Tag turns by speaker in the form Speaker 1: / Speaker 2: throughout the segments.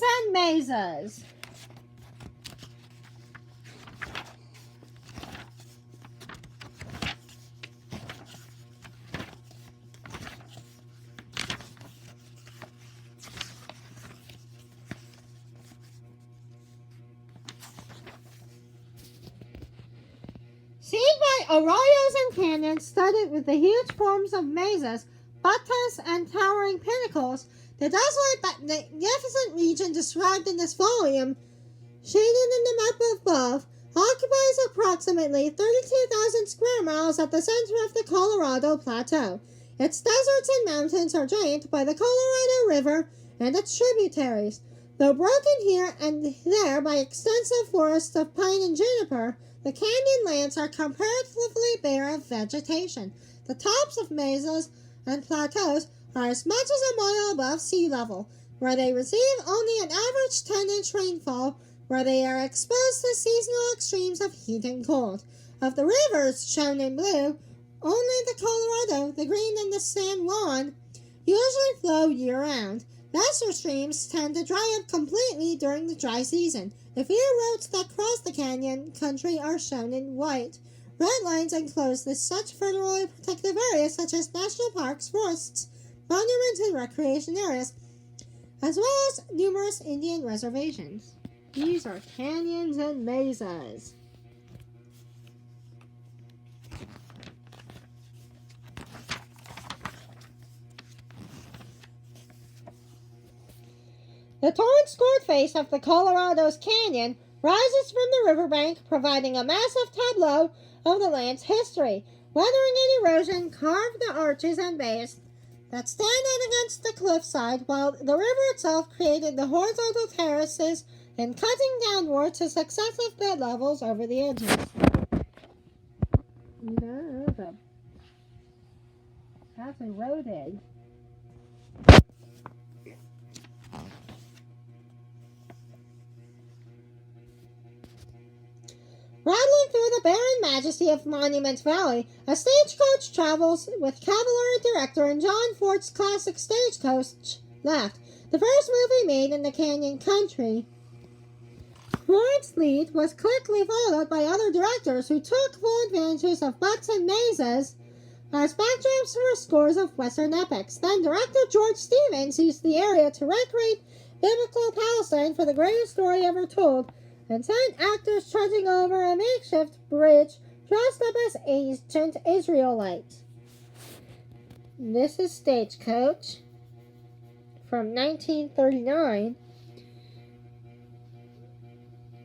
Speaker 1: and Mesas. Seen by arroyos and canyons studded with the huge forms of mesas, buttes, and towering pinnacles, the desolate but magnificent region described in this volume, shaded in the map above, occupies approximately 32,000 square miles at the center of the Colorado Plateau. Its deserts and mountains are drained by the Colorado River and its tributaries. Though broken here and there by extensive forests of pine and juniper, the canyon lands are comparatively bare of vegetation. The tops of mesas and plateaus are as much as a mile above sea level, where they receive only an average 10-inch rainfall, where they are exposed to seasonal extremes of heat and cold. Of the rivers shown in blue, only the Colorado, the Green, and the San Juan usually flow year-round. Lesser streams tend to dry up completely during the dry season. The few roads that cross the canyon country are shown in white. Red lines enclose such federally protected areas such as national parks, forests, monuments, and recreation areas, as well as numerous Indian reservations. These are canyons and mesas. The torrent-scored face of the Colorado's canyon rises from the riverbank, providing a massive tableau of the land's history. Weathering and erosion carve the arches and bays that stand out against the cliffside, while the river itself created the horizontal terraces and cutting downward to successive bed levels over the edges. That's eroded. Rattling through the barren majesty of Monument Valley, a stagecoach travels with cavalry director and John Ford's classic Stagecoach left, the first movie made in the canyon country. Ford's lead was quickly followed by other directors who took full advantages of buttes and mesas as backdrops for scores of Western epics. Then director George Stevens used the area to recreate biblical Palestine for the greatest story ever told, and sent actors trudging over a makeshift bridge dressed up as ancient Israelites. This is Stagecoach from 1939,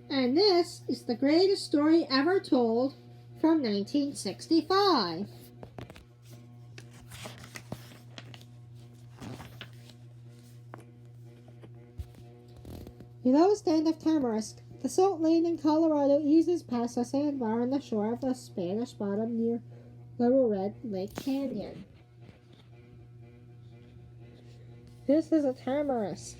Speaker 1: and this is the greatest story ever told from 1965. Below a stand of tamarisk, the salt lane in Colorado eases past a sandbar on the shore of the Spanish Bottom near Lower Red Lake Canyon. This is a tamarisk.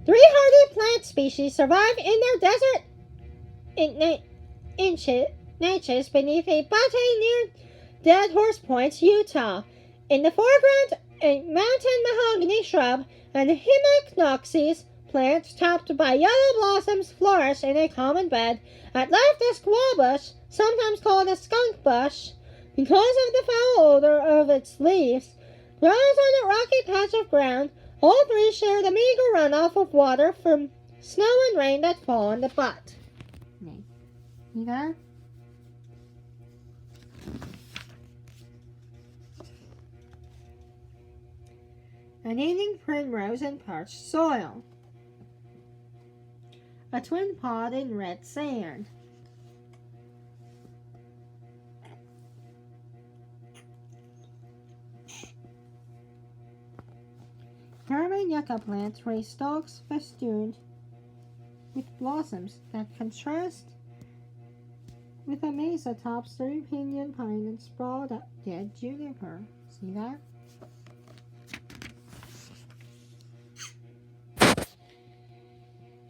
Speaker 1: Three hardy plant species survive in their desert niches beneath a butte near Dead Horse Point, Utah. In the foreground, a mountain mahogany shrub and a hemicnoxes plant topped by yellow blossoms flourish in a common bed. At left, a squaw bush, sometimes called a skunk bush, because of the foul odor of its leaves, grows on a rocky patch of ground. All three share the meager runoff of water from snow and rain that fall on the butte. You there? An evening primrose in parched soil. A twin pod in red sand. Carmen yucca plants raise stalks festooned with blossoms that contrast with a mesa top sturdy pinyon pine and sprawled up dead juniper. See that?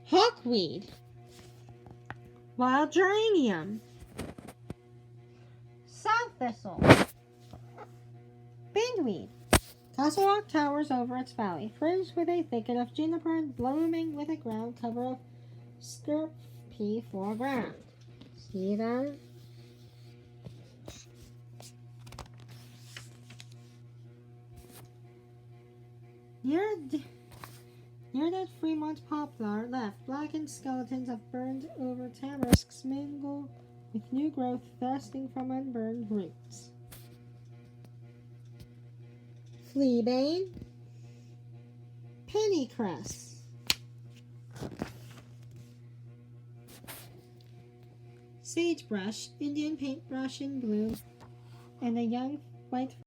Speaker 1: Hawkweed. Wild geranium. thistle. Bindweed. Castle Rock towers over its valley, fringed with a thicket of juniper and blooming with a ground cover of stirrup pea foreground. See them? Near that Fremont poplar left, blackened skeletons of burned over tamarisks mingle with new growth thrusting from unburned roots. Fleabane, pennycress, sagebrush, Indian paintbrush in bloom, and a young white